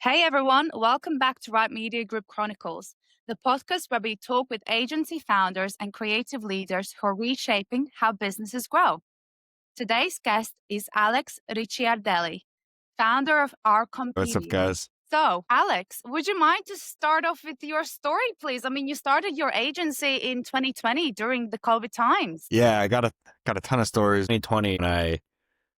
Hey everyone, welcome back to Right Media Group Chronicles, the podcast where we talk with agency founders and creative leaders who are reshaping how businesses grow. Today's guest is Alex Ricciardelli, founder of Our What's up, Compedia. guys? So, Alex, would you mind to start off with your story, please? I mean, you started your agency in 2020 during the COVID times. Yeah, I got a ton of stories. 2020 when I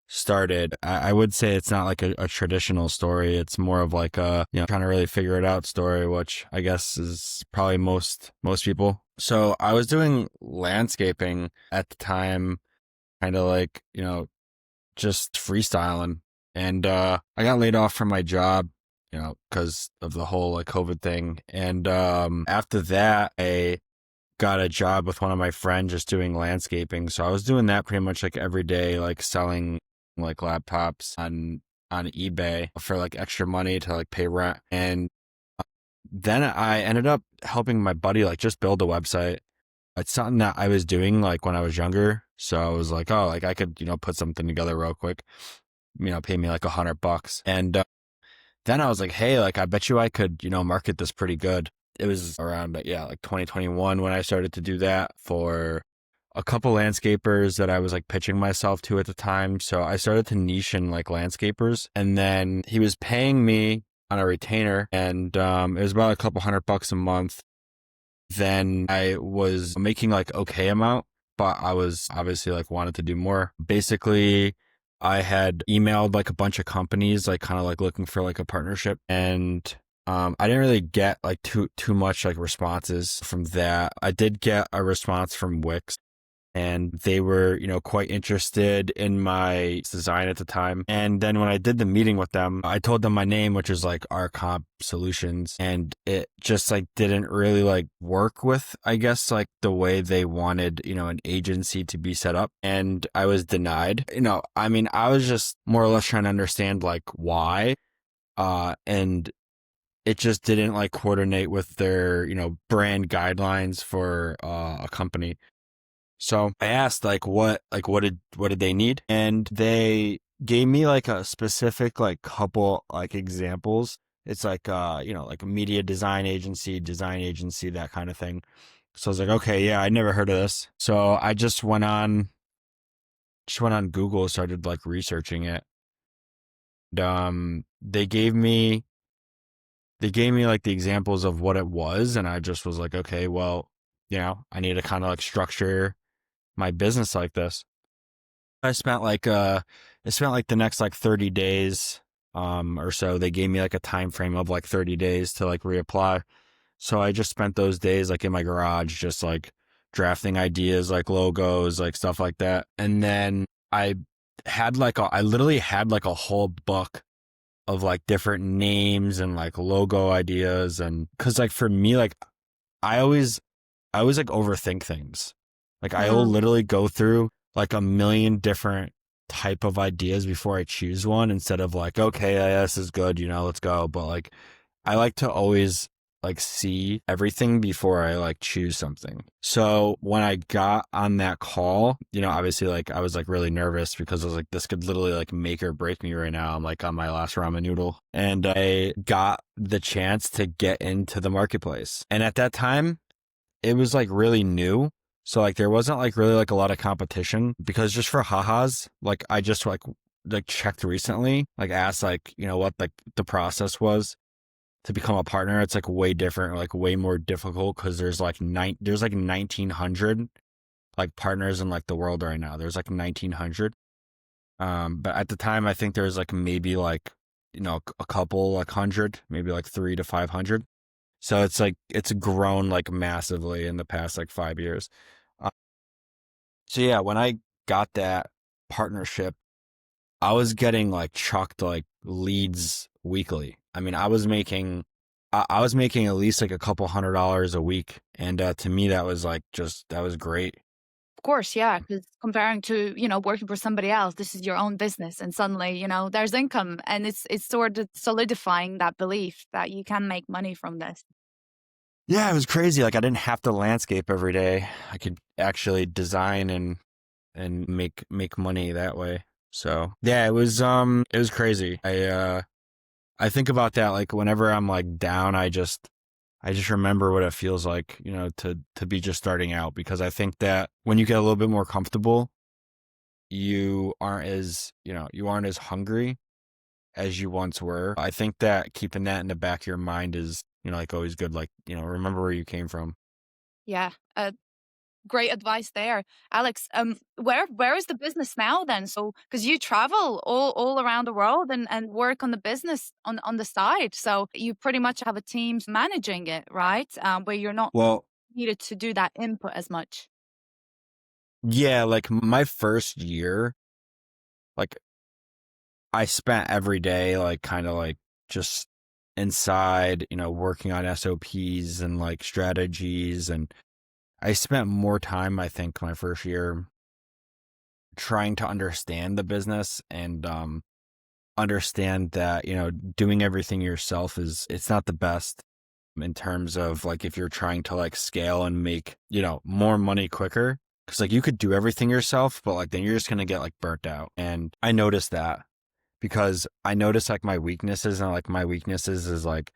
started, I would say it's not like a traditional story. It's more of like a trying to really figure it out story, which I guess is probably most people. So I was doing landscaping at the time, kind of like just freestyling, and I got laid off from my job, because of the whole like COVID thing, and after that I got a job with one of my friends just doing landscaping. So I was doing that pretty much like every day, like selling like laptops on eBay for like extra money to like pay rent. And then I ended up helping my buddy like just build a website. It's something that I was doing like when I was younger. So I was like, oh, like I could, put something together real quick, pay me like $100. And then I was like, hey, like I bet you I could, market this pretty good. It was around, like 2021 when I started to do that for a couple landscapers that I was like pitching myself to at the time. So I started to niche in like landscapers, and then he was paying me on a retainer, and it was about a couple $100 a month. Then I was making like okay amount, but I was obviously like wanted to do more. Basically, I had emailed like a bunch of companies, like kind of like looking for like a partnership, and I didn't really get like too much like responses from that. I did get a response from Wix, and they were, quite interested in my design at the time. And then when I did the meeting with them, I told them my name, which is like Our Comp Solutions, and it just like didn't really like work with, I guess, like the way they wanted, an agency to be set up. And I was denied. I mean, I was just more or less trying to understand like why. And it just didn't like coordinate with their, brand guidelines for a company. So I asked like what did they need? And they gave me like a specific like couple like examples. It's like like a media design agency, that kind of thing. So I was like, okay, yeah, I never heard of this. So I just went on Google, started like researching it. And, they gave me like the examples of what it was, and I just was like, okay, well, I need to kind of like structure my business like this. I spent like the next like 30 days or so. They gave me like a time frame of like 30 days to like reapply. So I just spent those days like in my garage, just like drafting ideas, like logos, like stuff like that. And then I literally had like a whole book of like different names and like logo ideas. And cause like for me, like I always like overthink things. Like I will literally go through like a million different type of ideas before I choose one, instead of like, okay, yeah, this is good, let's go. But like I like to always like see everything before I like choose something. So when I got on that call, obviously like I was like really nervous because I was like, this could literally like make or break me right now. I'm like on my last ramen noodle, and I got the chance to get into the marketplace. And at that time, it was like really new. So like there wasn't like really like a lot of competition, because just for ha-has, like I just like checked recently, like asked like, what like the process was to become a partner. It's like way different, like way more difficult, because there's like 1900 like partners in like the world right now. There's like 1900. But at the time I think there's like maybe like, a couple like 100, maybe like 300 to 500. So it's like, it's grown like massively in the past like 5 years. Uh, so yeah, when I got that partnership, I was getting like chucked like leads weekly. I mean, I was making at least like a couple $100 a week. And to me, that was like that was great. Of course, yeah, because comparing to, working for somebody else, this is your own business and suddenly, there's income and it's sort of solidifying that belief that you can make money from this. Yeah, it was crazy. Like I didn't have to landscape every day. I could actually design and make money that way. So yeah, it was crazy. I think about that like whenever I'm like down, I just remember what it feels like, to be just starting out because I think that when you get a little bit more comfortable, you aren't as hungry as you once were. I think that keeping that in the back of your mind is, like always good. Like, remember where you came from. Yeah. Great advice there, Alex. Where is the business now then? So, because you travel all around the world and work on the business on the side, so you pretty much have a team managing it, right? Where you're not Well, needed to do that input as much. yeah, like my first year, like I spent every day like kind of like just inside, working on SOPs and like strategies. And I spent more time, I think, my first year trying to understand the business and understand that, doing everything yourself it's not the best in terms of like if you're trying to like scale and make, more money quicker. Cause like you could do everything yourself, but like then you're just gonna get like burnt out. And I noticed that because I notice like my weaknesses and like my weaknesses is like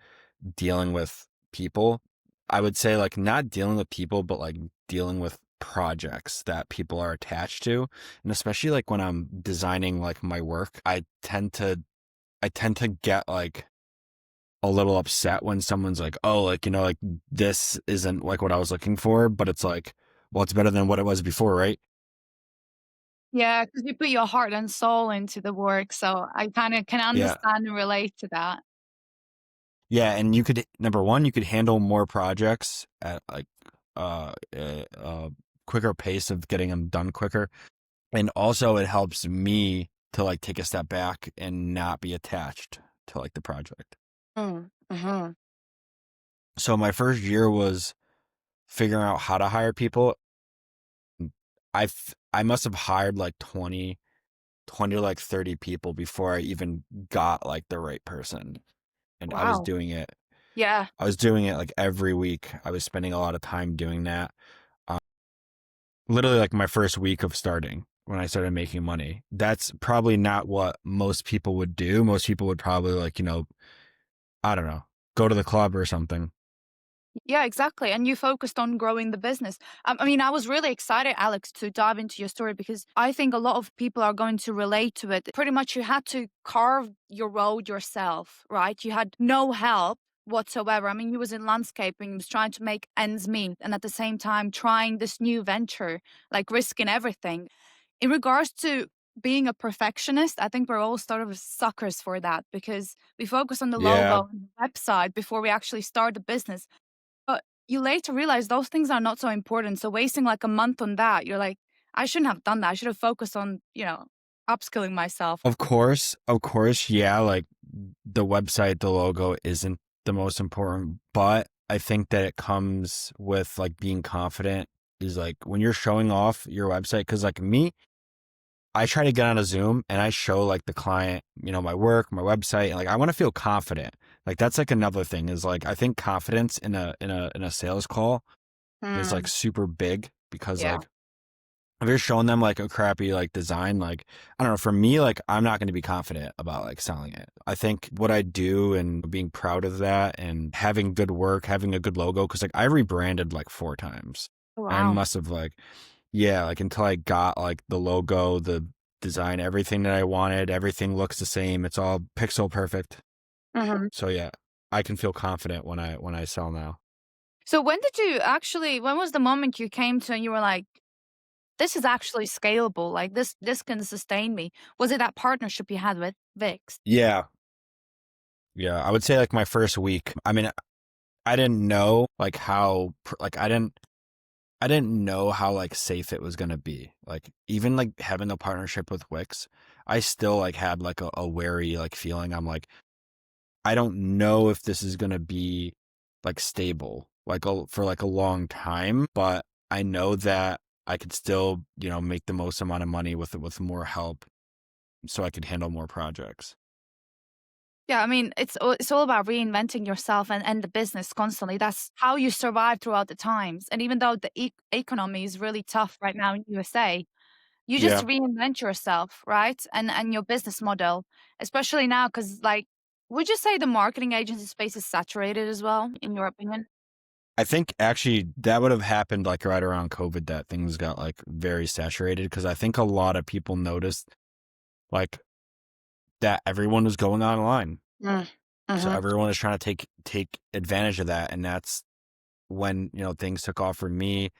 dealing with people. I would say like not dealing with people, but like dealing with projects that people are attached to. And especially like when I'm designing like my work, I tend to get like a little upset when someone's like, oh, like, like this isn't like what I was looking for, but it's like, well, it's better than what it was before, right? Yeah, because you put your heart and soul into the work, so I kind of can Yeah. understand and relate to that. Yeah, and you could number one, you could handle more projects at like a quicker pace of getting them done quicker. And also it helps me to like take a step back and not be attached to like the project. Mm, mhm. So my first year was figuring out how to hire people. I must have hired like 20 to like 30 people before I even got like the right person. And Wow. Yeah. I was doing it like every week. I was spending a lot of time doing that. Um, Literally like my first week of starting when I started making money. That's probably not what most people would do. Most people would probably like, I don't know, go to the club or something. Yeah, exactly. And you focused on growing the business. I mean, I was really excited, Alex, to dive into your story because I think a lot of people are going to relate to it. Pretty much, you had to carve your road yourself, right? You had no help whatsoever. I mean, you was in landscaping, you was trying to make ends meet, and at the same time, trying this new venture, like risking everything. In regards to being a perfectionist, I think we're all sort of suckers for that because we focus on the Yeah. logo and the website before we actually start the business. But you later realize those things are not so important. So wasting like a month on that, you're like, I shouldn't have done that. I should have focused on, upskilling myself. Of course, yeah, like the website, the logo isn't the most important, but I think that it comes with like being confident is like when you're showing off your website, cause like me, I try to get on a Zoom and I show like the client, my work, my website, and like I want to feel confident. Like that's like another thing is like I think confidence in a sales call is like Mm, super big because yeah. like if you're showing them like a crappy like design, like I don't know, for me, like I'm not going to be confident about like selling it. I think what I do and being proud of that and having good work, having a good logo, because like I rebranded like 4 times. Oh, I wow. must have like, yeah, like until I got like the logo, the design, everything that I wanted, everything looks the same. It's all pixel perfect. Hmm. So yeah, I can feel confident when I sell now. So when was the moment you came to and you were like, this is actually scalable. Like this can sustain me. Was it that partnership you had with Vix? Yeah. Yeah. I would say like my first week. I mean, I didn't know like I didn't know how like safe it was gonna be. Like even like having a partnership with Wix, I still like had like a wary like feeling. I'm like, I don't know if this is gonna be like stable like for like a long time, but I know that I could still, make the most amount of money with more help so I could handle more projects. Yeah, I mean, it's all about reinventing yourself and the business constantly. That's how you survive throughout the times. And even though the economy is really tough right now in USA, you just Yeah. reinvent yourself, right? And your business model, especially now, because like Would you say the marketing agency space is saturated as well, in your opinion? I think actually that would have happened like right around COVID that things got like very saturated because I think a lot of people noticed like that everyone was going online. Mm. So Mhm. everyone is trying to take advantage of that. And that's when, things took off for me.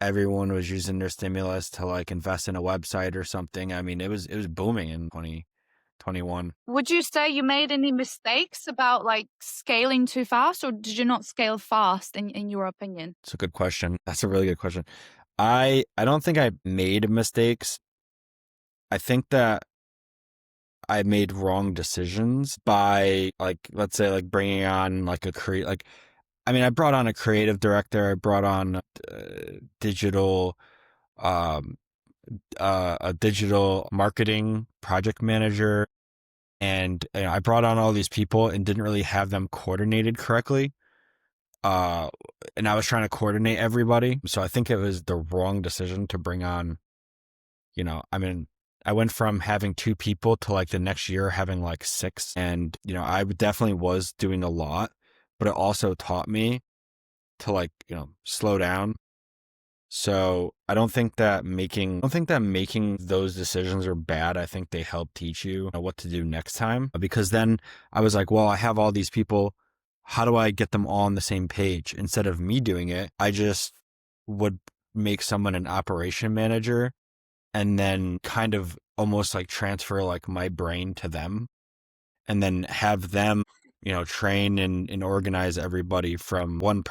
Everyone was using their stimulus to like invest in a website or something. I mean, it was booming in 2021. Would you say you made any mistakes about, like, scaling too fast, or did you not scale fast in your opinion? It's a good question. That's a really good question. I don't think I made mistakes. I think that I made wrong decisions by like, let's say like bringing on like I brought on a creative director. I brought on digital, um, a digital marketing project manager. And I brought on all these people and didn't really have them coordinated correctly. Uh, and I was trying to coordinate everybody. So I think it was the wrong decision to bring on, you know, I mean, I went from having two people to like the next year having like six. And, I definitely was doing a lot, but it also taught me to like, slow down. So I don't think that making those decisions are bad. I think they help teach you what to do next time. Because then I was like, well, I have all these people. How do I get them all on the same page? Instead of me doing it, I just would make someone an operation manager and then kind of almost like transfer like my brain to them and then have them, train and organize everybody from one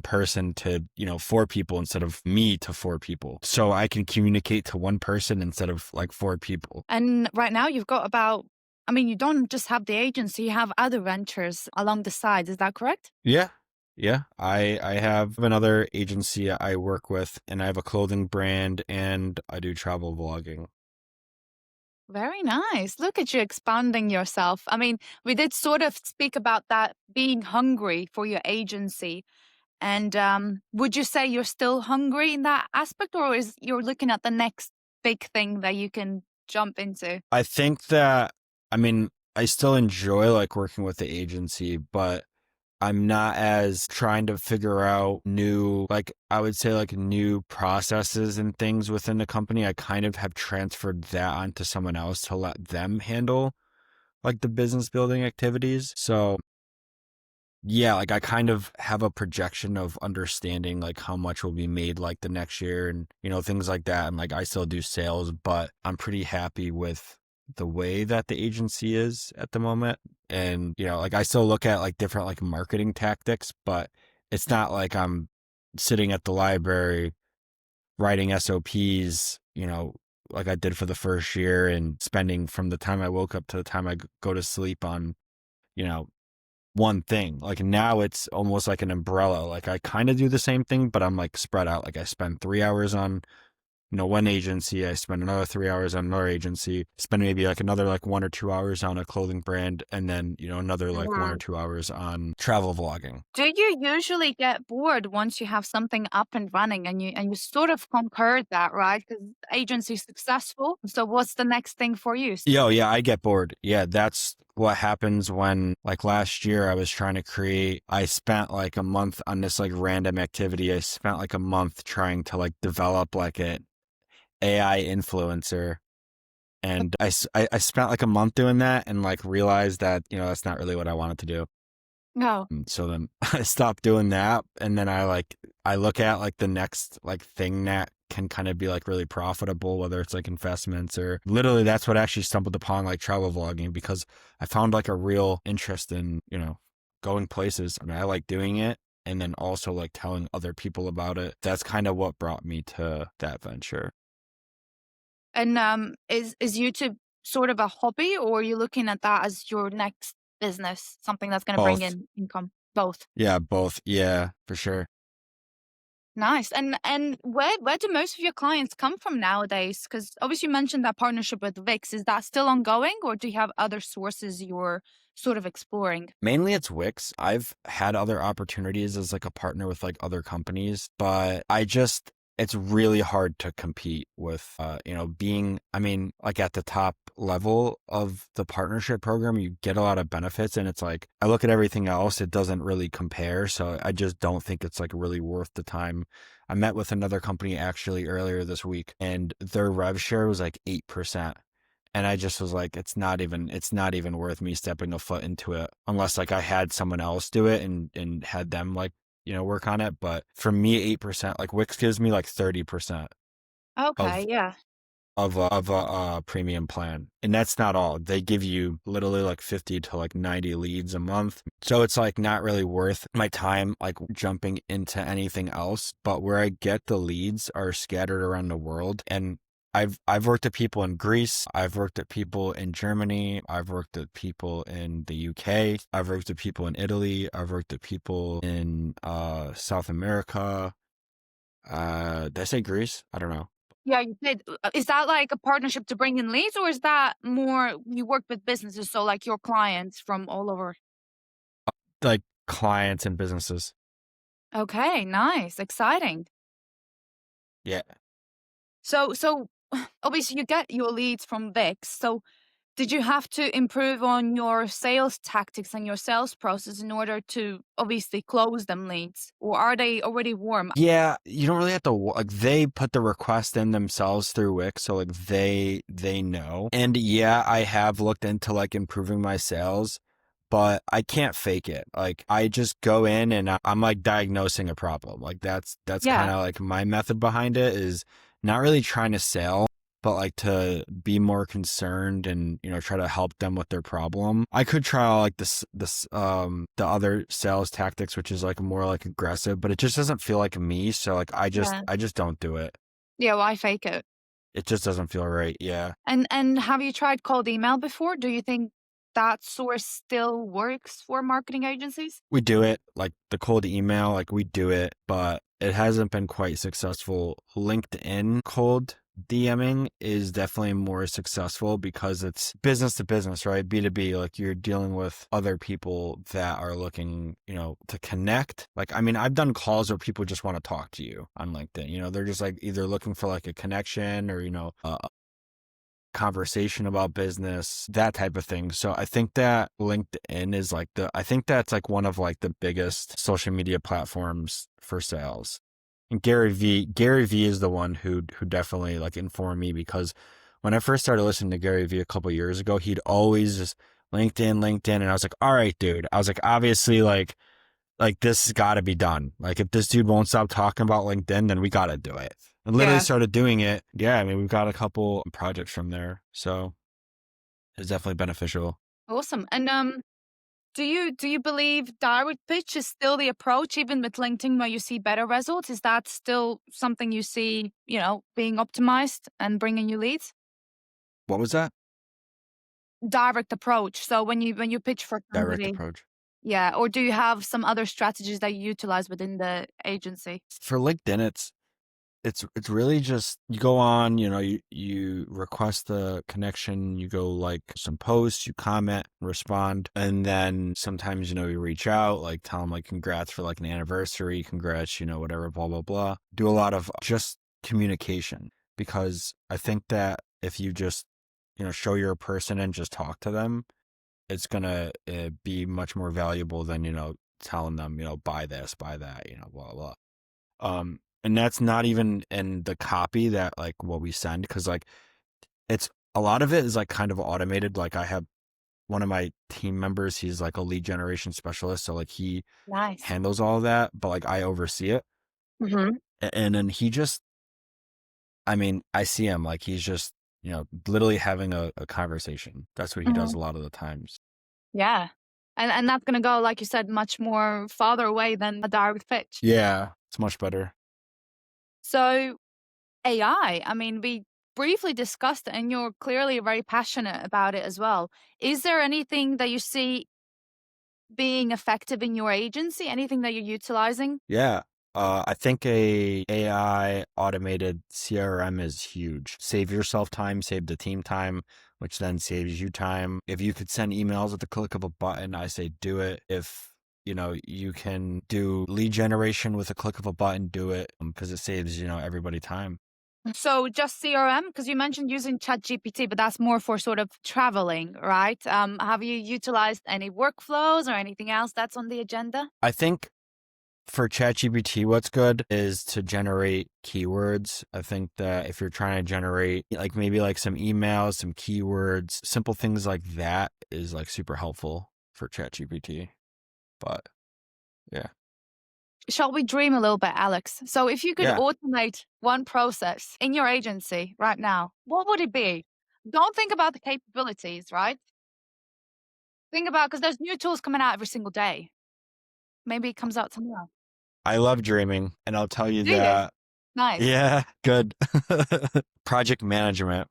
person to, four people instead of me to four people. So I can communicate to one person instead of like four people. And right now you've got about, I mean, you don't just have the agency, you have other ventures along the side. Is that correct? Yeah. Yeah. I have another agency I work with and I have a clothing brand and I do travel vlogging. Very nice. Look at you expanding yourself. I mean, we did sort of speak about that being hungry for your agency. And would you say you're still hungry in that aspect, or is you're looking at the next big thing that you can jump into? I think that, I still enjoy like working with the agency, but I'm not as trying to figure out new, like I would say like new processes and things within the company. I kind of have transferred that onto someone else to let them handle like the business building activities. So yeah, like I kind of have a projection of understanding like how much will be made like the next year and, things like that. And like I still do sales, but I'm pretty happy with the way that the agency is at the moment. And, like I still look at like different like marketing tactics, but it's not like I'm sitting at the library writing SOPs, like I did for the first year and spending from the time I woke up to the time I go to sleep on, you know, one thing. Like now it's almost like an umbrella. Like I kind of do the same thing, but I'm like spread out. Like I spend 3 hours on, one agency. I spend another 3 hours on another agency, spend maybe like another like 1 or 2 hours on a clothing brand. And then, another like 1 or 2 hours on travel vlogging. Do you usually get bored once you have something up and running, and you sort of concur that, right? Because agency's successful. So what's the next thing for you? Yo, yeah, I get bored. Yeah, that's what happens when like last year I spent like a month on this like random activity. I spent like a month trying to like develop like an AI influencer. And I spent like a month doing that and like realized that, that's not really what I wanted to do. No. So then I stopped doing that. And then I look at like the next like thing that can kind of be like really profitable, whether it's like investments or literally that's what actually stumbled upon like travel vlogging because I found like a real interest in, going places. I like doing it and then also like telling other people about it. That's kind of what brought me to that venture. And is YouTube sort of a hobby, or are you looking at that as your next business, something that's going to bring Both. in income? Both. Yeah, both. Yeah, for sure. Nice. And where do most of your clients come from nowadays? Because obviously you mentioned that partnership with Vix. Is that still ongoing, or do you have other sources you're sort of exploring? Mainly it's Wix. I've had other opportunities as like a partner with like other companies, but it's really hard to compete with, being, I mean, like at the top level of the partnership program, you get a lot of benefits. And it's like, I look at everything else, it doesn't really compare. So I just don't think it's like really worth the time. I met with another company actually earlier this week, and their rev share was like 8%. And I just was like, it's not even worth me stepping a foot into it unless like I had someone else do it and had them like, work on it. But for me, 8%, like Wix gives me like 30% Okay, of yeah. a premium plan. And that's not all. They give you literally like 50 to like 90 leads a month. So it's like not really worth my time like jumping into anything else. But where I get the leads are scattered around the world. And I've worked at people in Greece, I've worked at people in Germany, I've worked at people in the UK, I've worked at people in Italy, I've worked at people in South America. Did I say Greece? I don't know. Yeah, you did. Is that like a partnership to bring in leads, or is that more you work with businesses, so like your clients from all over? Like clients and businesses. Okay, nice, exciting. Yeah. So obviously you get your leads from VIX. So did you have to improve on your sales tactics and your sales process in order to obviously close them leads, or are they already warm? Yeah, you don't really have to like they put the request in themselves through Wix, so like they know. And yeah, I have looked into like improving my sales, but I can't fake it. Like I just go in and I'm like diagnosing a problem. Like that's kind Yeah, of like my method behind it is not really trying to sell, but like to be more concerned and try to help them with their problem. I could try like the other sales tactics, which is like more like aggressive, but it just doesn't feel like me. So like yeah, I just don't do it. yeah. Why fake it? It just doesn't feel right. Yeah. And have you tried cold email before? Do you think that source still works for marketing agencies? We do it like the cold email, like we do it, but it hasn't been quite successful. LinkedIn cold DMing is definitely more successful because it's business to business, right? B2B, like you're dealing with other people that are looking, to connect. Like, I mean, I've done calls where people just want to talk to you on LinkedIn. They're just like either looking for like a connection or, a conversation about business, that type of thing. So I think that LinkedIn is like I think that's like one of like the biggest social media platforms for sales. And Gary V is the one who definitely like informed me, because when I first started listening to Gary V a couple years ago, he'd always just LinkedIn. And I was like, all right, dude. I was like, obviously like this has got to be done. Like if this dude won't stop talking about LinkedIn, then we got to do it. And literally Yeah, started doing it. Yeah, I mean, we've got a couple projects from there, so it's definitely beneficial. awesome. And do you believe direct pitch is still the approach even with LinkedIn where you see better results? Is that still something you see, being optimized and bringing you leads? What was that? Direct approach. So when you pitch for Direct somebody, approach. yeah, or do you have some other strategies that you utilize within the agency? For LinkedIn, it's really just you go on, you request the connection, you go like some posts, you comment, respond, and then sometimes you reach out, like tell them like congrats for like an anniversary, congrats, whatever, blah blah blah. Do a lot of just communication, because I think that if you just show you're a person and just talk to them, it's gonna be much more valuable than telling them buy this, buy that, blah blah. And that's not even in the copy that like what we send, because like it's a lot of it is like kind of automated. Like I have one of my team members, he's like a lead generation specialist, so like he Nice. handles all of that, but like I oversee it. Hmm. And then he just, I mean, I see him like he's just literally having a conversation. That's what he does Hmm. a lot of the times. Yeah. And that's gonna go, like you said, much more farther away than a direct pitch. Yeah, it's much better. So AI, I mean, we briefly discussed it and you're clearly very passionate about it as well. Is there anything that you see being effective in your agency? Anything that you're utilizing? Yeah. I think a AI automated CRM is huge. Save yourself time, save the team time, which then saves you time. If you could send emails at the click of a button, I say do it. If you can do lead generation with a click of a button, do it because it saves, everybody time. So just CRM, because you mentioned using ChatGPT, but that's more for sort of traveling, right? Have you utilized any workflows or anything else that's on the agenda? I think for ChatGPT, what's good is to generate keywords. I think that if you're trying to generate like maybe like some emails, some keywords, simple things like that is like super helpful for ChatGPT. But yeah. Shall we dream a little bit, Alex? So if you could Yeah. automate one process in your agency right now, what would it be? Don't think about the capabilities, right? Think about, because there's new tools coming out every single day. Maybe it comes out tomorrow. I love dreaming, and I'll tell you Do you? that. Nice. Yeah, good. Project management.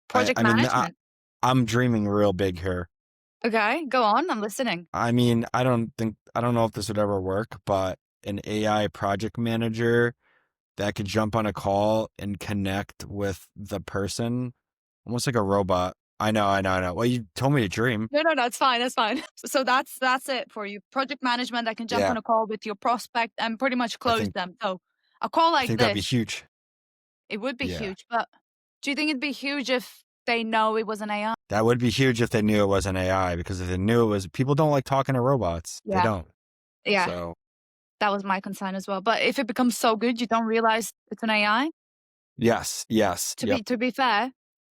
I, Project I mean, management. I'm dreaming real big here. Okay, go on. I'm listening. I mean, I don't know if this would ever work, but an AI project manager that could jump on a call and connect with the person, almost like a robot. I know. Well, you told me to dream. No, no, that's fine. That's fine. So that's it for you. Project management that can jump Yeah, on a call with your prospect and pretty much I close think them. So a call I like think that'd be this, huge. it would be Yeah, huge. But do you think it'd be huge if they know it was an AI? that would be huge if they knew it was an AI, because if they knew it was, people don't like talking to robots. They Yeah. don't. Yeah. So That was my concern as well. But if it becomes so good, you don't realize it's an AI. yes, yep. To be fair,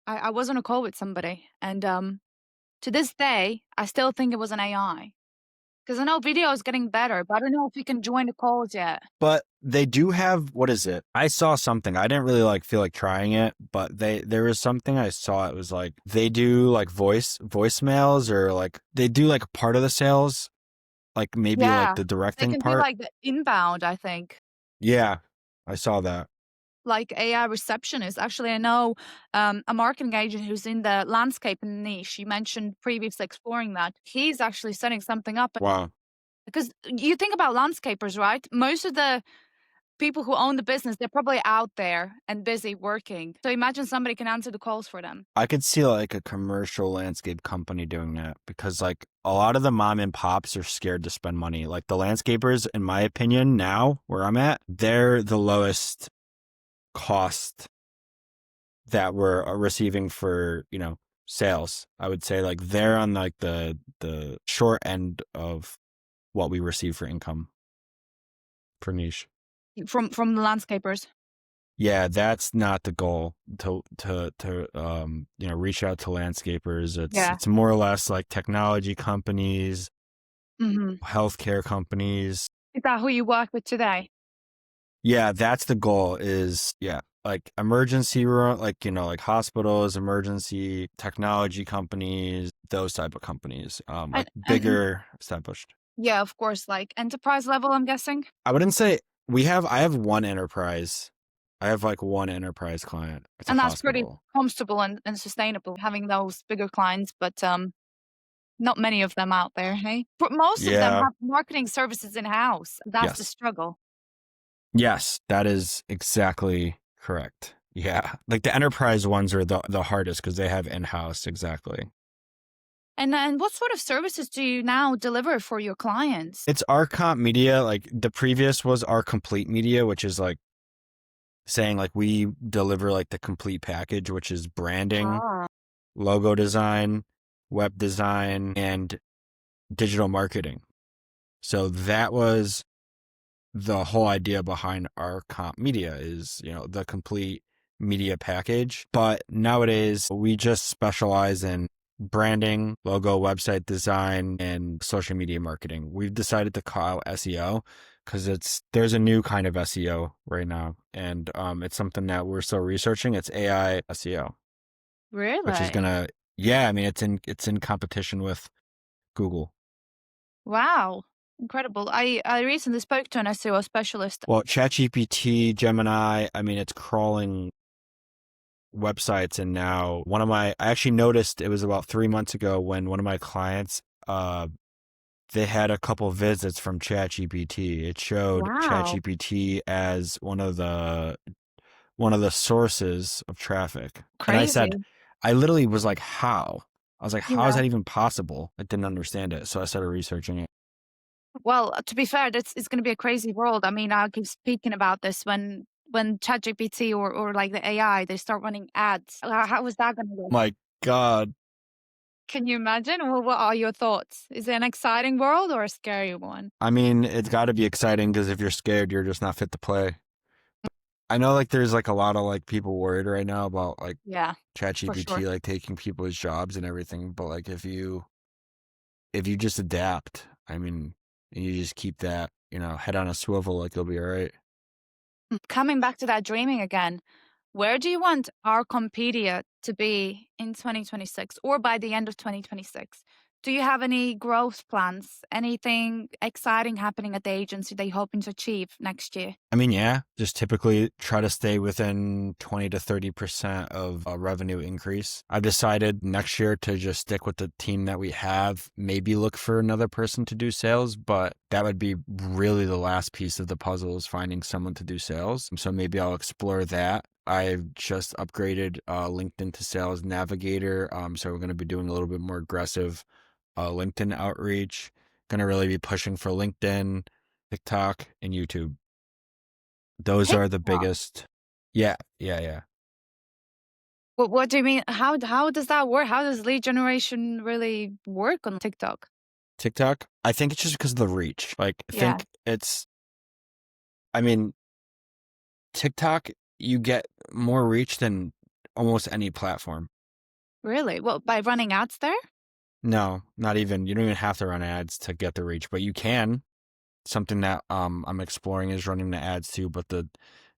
I was on a call with somebody, and to this day, I still think it was an AI because I know video is getting better, but I don't know if you can join the calls yet. But they do have, what is it? I saw something. I didn't really like feel like trying it, but there was something I saw. It was like they do like voicemails, or like they do like part of the sales, like maybe like Yeah, the they directing can do part. like the inbound. I think Yeah, I saw that. like AI receptionist. Actually, I know a marketing agent who's in the landscape niche. You mentioned previously exploring that. He's actually setting something up Wow. because you think about landscapers, right? Most of the people who own the business, they're probably out there and busy working. So imagine somebody can answer the calls for them. I could see like a commercial landscape company doing that, because like a lot of the mom and pops are scared to spend money. Like the landscapers, in my opinion, now where I'm at, they're the lowest cost that we're receiving for, sales. I would say like they're on like the short end of what we receive for income for niche. From the landscapers. Yeah, that's not the goal, to reach out to landscapers. It's Yeah. it's more or less like technology companies, Mhm. healthcare companies. Is that who you work with today? Yeah, that's the goal, is yeah, like emergency room, like like hospitals, emergency technology companies, those type of companies, like And bigger established. yeah, of course, like enterprise level, I'm guessing. I wouldn't say I have one enterprise. I have like one enterprise client. It's a And that's pretty hospital. comfortable and sustainable having those bigger clients, but not many of them out there, hey? But most of them Yeah. have marketing services in-house. That's the Yes. struggle. Yes, that is exactly correct. Yeah. Like the enterprise ones are the hardest because they have in-house. Exactly. And what sort of services do you now deliver for your clients? It's our comp media. Like the previous was our complete media, which is like saying like we deliver like the complete package, which is branding, Ah. logo design, web design, and digital marketing. So that was the whole idea behind our comp media, is, the complete media package. But nowadays we just specialize in branding, logo, website design, and social media marketing. We've decided to call out SEO because there's a new kind of SEO right now. And it's something that we're still researching. It's AI SEO, which is Really? gonna, yeah, I mean, it's in competition with Google. Wow. Incredible. I recently spoke to an SEO specialist. Well, ChatGPT, Gemini, I mean, it's crawling websites. And now I actually noticed it was about 3 months ago when one of my clients, they had a couple visits from ChatGPT. It showed Wow. ChatGPT as one of the sources of traffic. And Crazy. I literally was like, how? I was like, how is Yeah. that even possible? I didn't understand it. So I started researching it. Well, to be fair, it's going to be a crazy world. I mean, I keep speaking about this when ChatGPT or like the AI, they start running ads. How is that going to look? My God. Can you imagine? Well, what are your thoughts? Is it an exciting world or a scary one? I mean, it's got to be exciting because if you're scared, you're just not fit to play. I know like there's like a lot of like people worried right now about like Yeah, for sure. ChatGPT like taking people's jobs and everything, but like if you just adapt, I mean, and you just keep that, head on a swivel, like you'll be all right. Coming back to that dreaming again, where do you want our Compedia to be in 2026 or by the end of 2026? Do you have any growth plans? Anything exciting happening at the agency that you're hoping to achieve next year? I mean, yeah, just typically try to stay within 20 to 30% of a revenue increase. I've decided next year to just stick with the team that we have, maybe look for another person to do sales, but that would be really the last piece of the puzzle is finding someone to do sales. So maybe I'll explore that. I've just upgraded LinkedIn to Sales Navigator. So we're going to be doing a little bit more aggressive LinkedIn outreach. Going to really be pushing for LinkedIn, TikTok, and YouTube. Those are the TikTok. biggest. Yeah, yeah, yeah. What do you mean? How does that work? How does lead generation really work on TikTok? TikTok, I think it's just because of the reach. Like, Yeah, I mean, TikTok, you get more reach than almost any platform. really? Well, by running ads there? No, not even. You don't even have to run ads to get the reach, but you can. Something that I'm exploring is running the ads too, but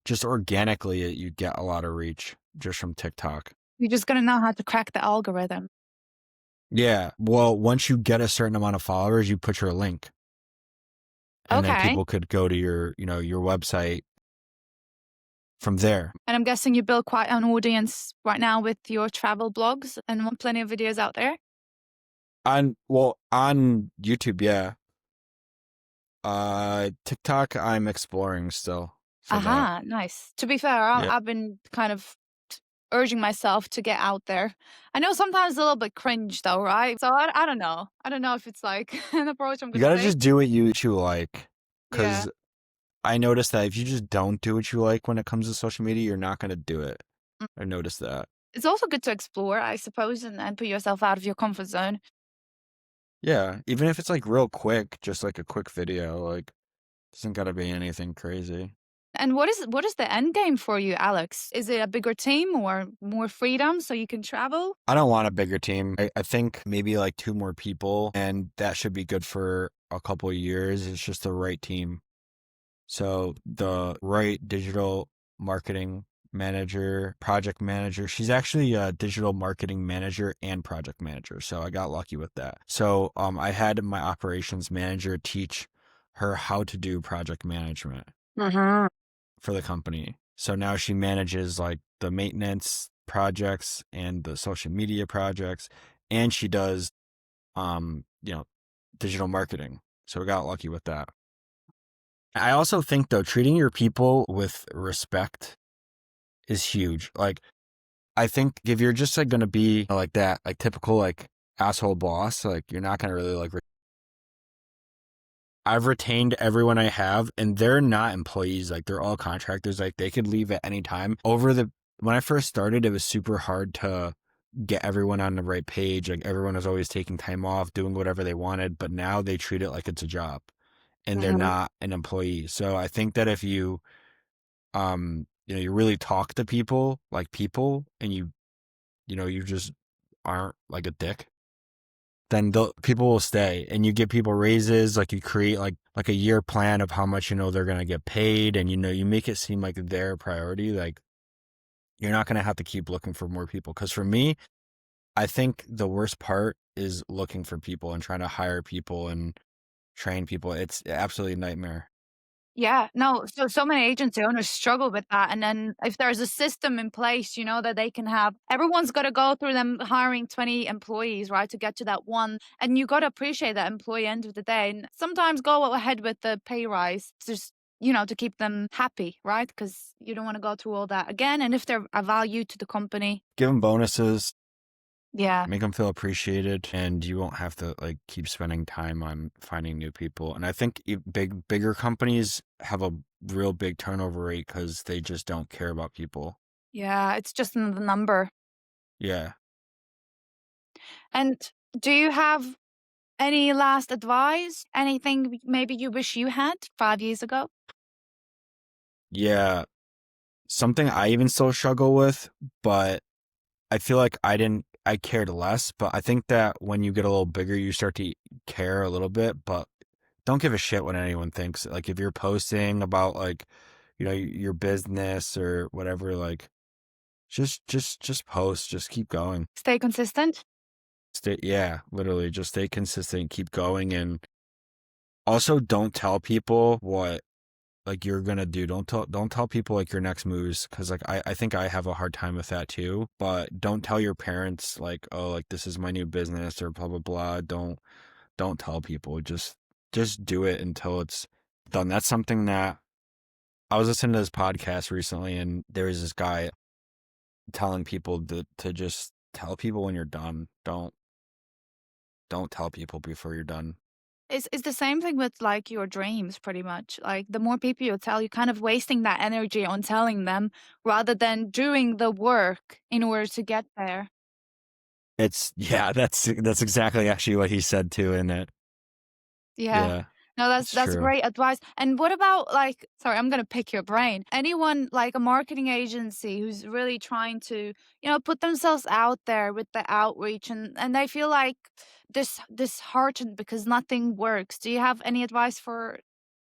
just organically you get a lot of reach just from TikTok. You're just gonna know how to crack the algorithm. Yeah. Well, once you get a certain amount of followers, you put your link and then Okay. people could go to your website from there. And I'm guessing you build quite an audience right now with your travel blogs and want plenty of videos out there. On YouTube, yeah. TikTok, I'm exploring still for that. Aha, nice. To be fair, Yeah. I've been kind of urging myself to get out there. I know sometimes it's a little bit cringe though, right? So I don't know. I don't know if it's like an approach I'm You gonna gotta take. just do what you like. Yeah. Cause I noticed that if you just don't do what you like when it comes to social media, you're not gonna do it. Mm. I noticed that. It's also good to explore, I suppose, and put yourself out of your comfort zone. Yeah. Even if it's like real quick, just like a quick video, like doesn't gotta be anything crazy. And what is the end game for you, Alex? Is it a bigger team or more freedom so you can travel? I don't want a bigger team. I think maybe like two more people, and that should be good for a couple of years. It's just the right team. So the right digital marketing manager, project manager. She's actually a digital marketing manager and project manager. So I got lucky with that. So I had my operations manager teach her how to do project management for the company. So now she manages like the maintenance projects and the social media projects, and she does um, you know, digital marketing. So we got lucky with that. I also think though, treating your people with respect is huge. Like I think if you're just like gonna be like that, like typical like asshole boss, like you're not gonna really like I've retained everyone I have and they're not employees, like they're all contractors, like they could leave at any time. When I first started, it was super hard to get everyone on the right page. Like everyone was always taking time off, doing whatever they wanted, but now they treat it like it's a job and they're not an employee. So I think that if you really talk to people like people and you just aren't like a dick, then the people will stay and you give people raises, like you create like a year plan of how much they're going to get paid, and you make it seem like their priority. Like you're not going to have to keep looking for more people, because for me, I think the worst part is looking for people and trying to hire people and train people. It's absolutely a nightmare. Yeah, no, so many agency owners struggle with that, and then if there's a system in place, that they can have everyone's gotta go through them hiring 20 employees, right, to get to that one, and you gotta appreciate that employee end of the day, and sometimes go ahead with the pay rise, just, to keep them happy, right? Because you don't wanna go through all that again, and if they're a value to the company. Give them bonuses. Yeah. make them feel appreciated, and you won't have to like keep spending time on finding new people. And I think bigger companies have a real big turnover rate because they just don't care about people. Yeah. It's just another number. Yeah. And do you have any last advice? Anything maybe you wish you had 5 years ago? Yeah. Something I even still struggle with, but I feel like I cared less, but I think that when you get a little bigger, you start to care a little bit, but don't give a shit what anyone thinks. Like if you're posting about like, your business or whatever, like just post, just keep going. Stay consistent? Yeah, literally just stay consistent, keep going. And also don't tell people what like you're gonna do. Don't tell people like your next moves, because like I think I have a hard time with that too. But don't tell your parents like, oh, like this is my new business or blah blah blah. Don't tell people. Just do it until it's done. That's something that I was listening to this podcast recently, and there was this guy telling people to just tell people when you're done. Don't tell people before you're done. It's the same thing with like your dreams, pretty much. Like the more people you tell, you're kind of wasting that energy on telling them rather than doing the work in order to get there. It's yeah, that's exactly actually what he said too, in it. Yeah. Yeah, No, that's it's that's true. great advice. And what about like, sorry, I'm gonna pick your brain. Anyone like a marketing agency who's really trying to, put themselves out there with the outreach and they feel like disheartened because nothing works. Do you have any advice for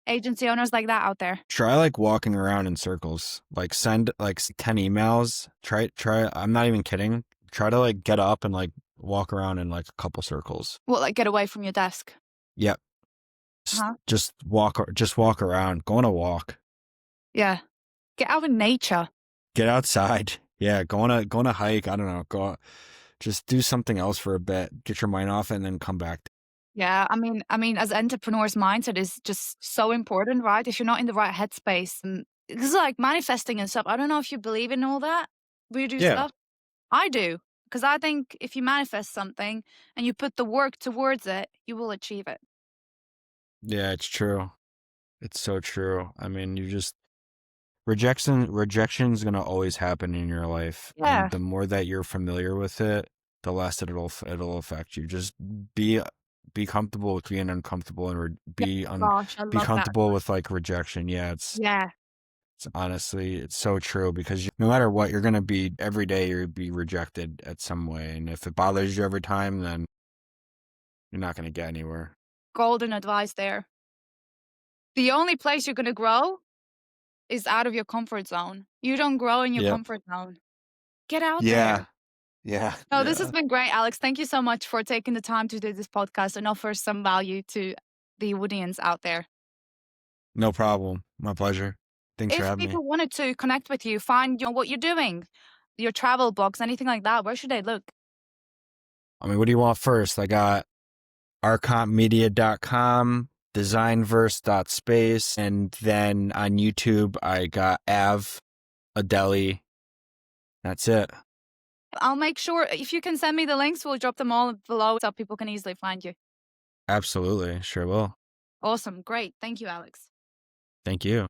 agency owners like that out there? Try like walking around in circles. Like send like 10 emails. Try I'm not even kidding. Try to like get up and like walk around in like a couple circles. Well, like get away from your desk. Yep. Huh? Just walk around. Go on a walk. Yeah. Get out in nature. Get outside. Yeah, go on a hike. I don't know. Just do something else for a bit. Get your mind off it and then come back. Yeah, I mean, as entrepreneurs, mindset is just so important, right? If you're not in the right headspace, and it's like manifesting and stuff. I don't know if you believe in all that voodoo Yeah. stuff. I do because I think if you manifest something and you put the work towards it, you will achieve it. Yeah, it's true. It's so true. I mean, you just rejection is gonna always happen in your life, and Yeah. the more that you're familiar with it, the less it'll affect you. Just be be comfortable with being uncomfortable, and Yeah. Gosh, I be love that. comfortable with like rejection. Yeah, Yeah. it's honestly it's so true, because no matter what, you're gonna be every day. You'll be rejected at some way, and if it bothers you every time, then you're not gonna get anywhere. Golden advice there. The only place you're gonna grow is out of your comfort zone. You don't grow in your Yep. comfort zone. Get out Yeah. there. Yeah. No, this has Yeah. been great, Alex. Thank you so much for taking the time to do this podcast and offer some value to the audience out there. No problem. My pleasure. Thanks for If having me. people wanted to connect with you, find what you're doing, your travel blogs, anything like that, where should they look? I mean, what do you want first? I got arcontmedia.com, designverse.space, and then on YouTube, I got Adeli. That's it. I'll make sure if you can send me the links, we'll drop them all below so people can easily find you. Absolutely. Sure will. Awesome. Great. Thank you, Alex. Thank you.